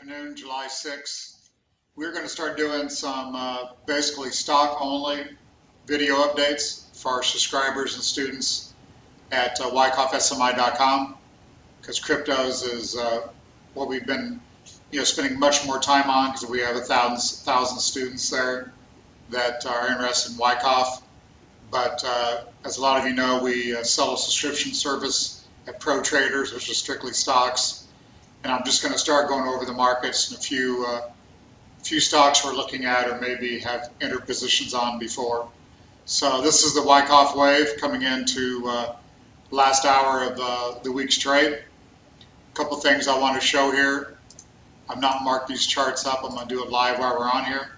afternoon, July 6th. We're going to start doing some basically stock-only video updates for our subscribers and students at wyckoffsmi.com, because cryptos is what we've been spending much more time on, because we have 1,000 students there that are interested in Wyckoff. But as a lot of you know, we sell a subscription service at Pro Traders, which is strictly stocks. And I'm just going to start going over the markets and a few stocks we're looking at or maybe have entered positions on before. So this is the Wyckoff wave coming into last hour of the week's trade. A couple things I want to show here. I've not marked these charts up. I'm going to do it live while we're on here.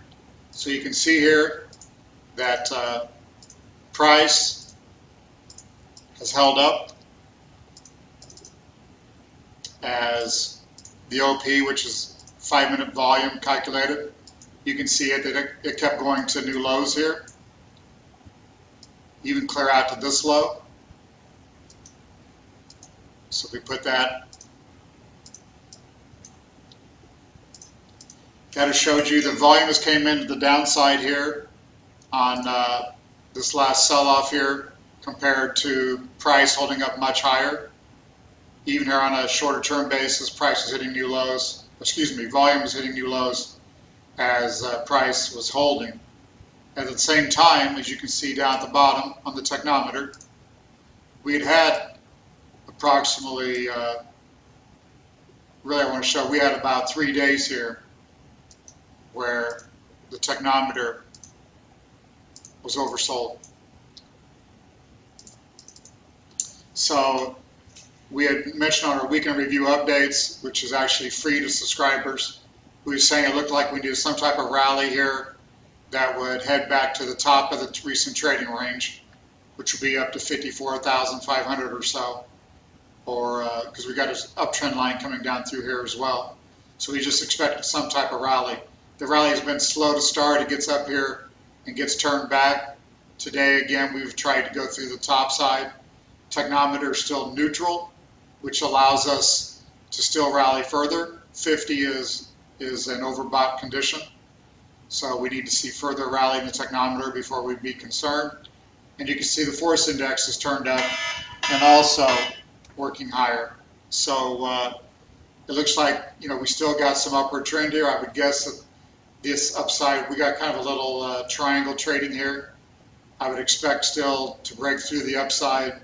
So you can see here that price has held up as the OP, which is 5-minute volume calculated. You can see that it kept going to new lows here, even clear out to this low. So if we put that, that has showed you the volumes came into the downside here on this last sell-off here compared to price holding up much higher. Even here on a shorter term basis, price is hitting new lows, volume is hitting new lows as price was holding. At the same time, as you can see down at the bottom on the technometer, we had approximately, really I want to show, we had about 3 days here where the technometer was oversold. So we had mentioned on our weekend review updates, which is actually free to subscribers, we were saying it looked like we needed some type of rally here that would head back to the top of the recent trading range, which would be up to 54,500 or so, or because we got an uptrend line coming down through here as well. So we just expected some type of rally. The rally has been slow to start. It gets up here and gets turned back. Today, again, we've tried to go through the top side. Technometer is still neutral, which allows us to still rally further. 50 is an overbought condition. So we need to see further rally in the technometer before we'd be concerned. And you can see the force index is turned up and also working higher. So it looks like, we still got some upward trend here. I would guess that this upside, we got kind of a little triangle trading here. I would expect still to break through the upside.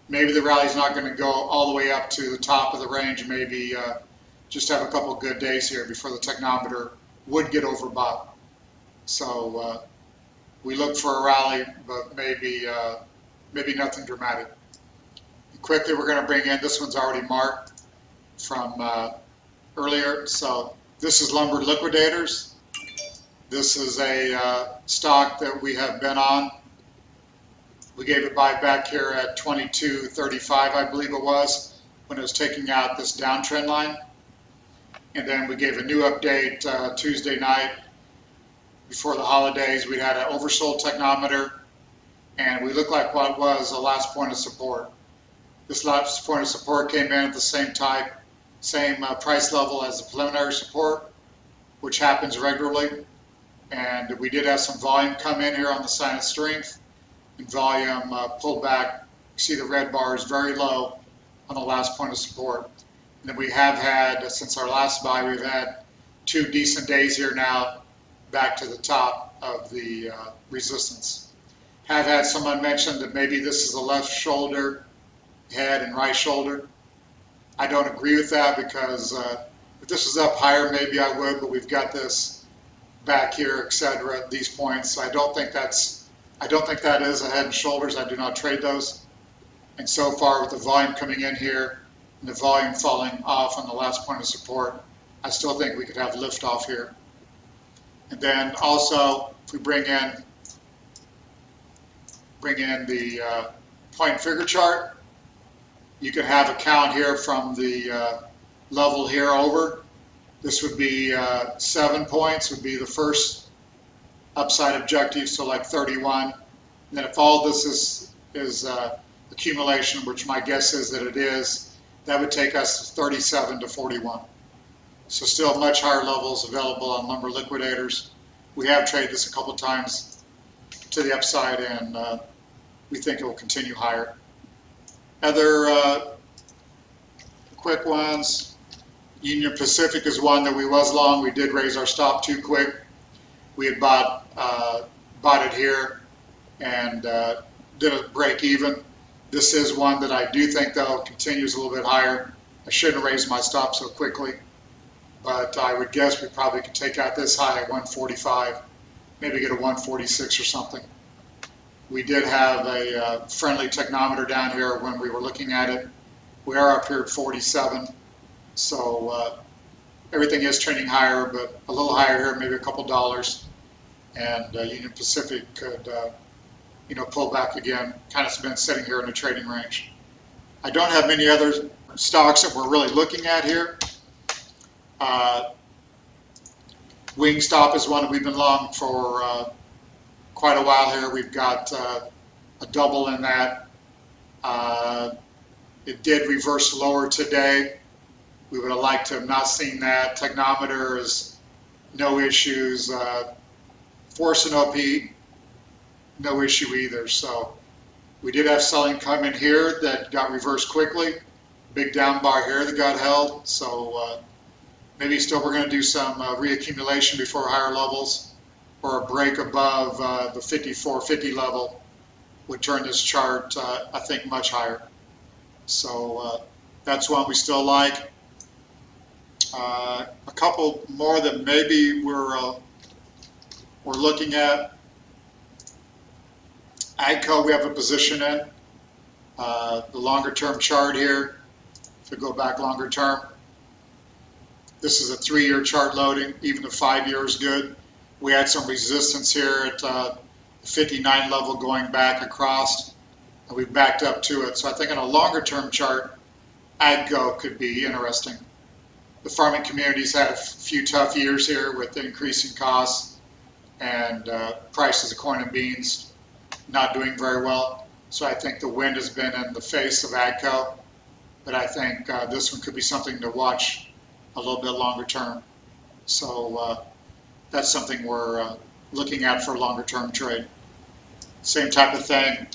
Maybe the rally's not going to go all the way up to the top of the range. Maybe just have a couple good days here before the technometer would get overbought. So we look for a rally, but maybe nothing dramatic. Quickly, we're going to bring in, this one's already marked from earlier. So this is Lumber Liquidators. This is a stock that we have been on. We gave it buyback here at 22.35, I believe it was, when it was taking out this downtrend line. And then we gave a new update Tuesday night before the holidays. We had an oversold technometer, and we looked like what was the last point of support. This last point of support came in at the same price level as the preliminary support, which happens regularly. And we did have some volume come in here on the sign of strength. And volume pulled back. You see the red bar is very low on the last point of support. And then we have had, since our last buy, we've had 2 decent days here now back to the top of the resistance. Have had someone mention that maybe this is the left shoulder head and right shoulder. I don't agree with that, because if this was up higher, maybe I would, but we've got this back here, etc. at these points. I don't think that is a head and shoulders. I do not trade those. And so far, with the volume coming in here and the volume falling off on the last point of support, I still think we could have lift off here. And then also, if we bring in the point figure chart, you could have a count here from the level here over. This would be 7 points would be the first upside objective, so like 31. And then if all this is accumulation, which my guess is that it is, that would take us 37 to 41. So still much higher levels available on lumber liquidators. We have traded this a couple times to the upside, and we think it will continue higher. Other quick ones, Union Pacific is one that we was long. We did raise our stop too quick. We had bought it here and did a break even. This is one that I do think, though, continues a little bit higher. I shouldn't raise my stop so quickly, but I would guess we probably could take out this high at 145, maybe get a 146 or something. We did have a friendly technometer down here when we were looking at it. We are up here at 47, so everything is trending higher, but a little higher here, maybe a couple dollars, and Union Pacific could pull back again. Kind of been sitting here in a trading range. I don't have many other stocks that we're really looking at here. Wingstop is one that we've been long for quite a while here. We've got a double in that. It did reverse lower today. We would have liked to have not seen that. Technometer is no issues. Force and OP, no issue either. So we did have selling come in here that got reversed quickly. Big down bar here that got held. So maybe still we're going to do some reaccumulation before higher levels, or a break above the 54.50 level would turn this chart, I think, much higher. So that's one we still like. A couple more that maybe we're looking at. AGCO we have a position in. The longer term chart here, if we go back longer term, this is a 3-year chart loading. Even the 5-year is good. We had some resistance here at the 59 level going back across, and we backed up to it. So I think on a longer term chart, AGCO could be interesting. The farming community's had a few tough years here with increasing costs and prices of corn and beans not doing very well. So I think the wind has been in the face of AGCO, but I think this one could be something to watch a little bit longer term. So that's something we're looking at for a longer term trade. Same type of thing.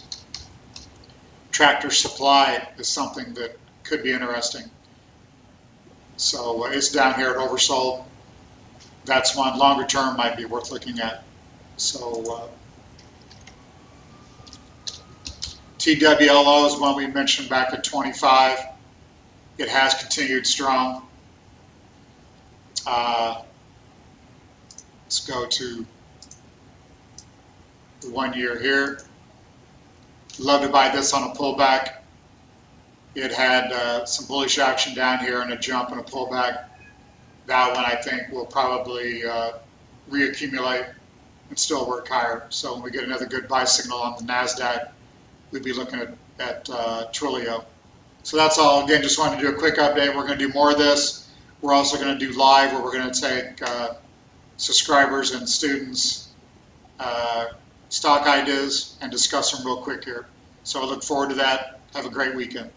Tractor Supply is something that could be interesting. So it's down here at oversold. That's one longer term might be worth looking at. So TWLO is one we mentioned back at 25. It has continued strong. Let's go to the 1 year here. Love to buy this on a pullback. It had some bullish action down here and a jump and a pullback. That one I think will probably reaccumulate and still work higher. So when we get another good buy signal on the NASDAQ, we'd be looking at TWLO. So that's all. Again, just wanted to do a quick update. We're going to do more of this. We're also going to do live where we're going to take subscribers and students stock ideas and discuss them real quick here. So I look forward to that. Have a great weekend.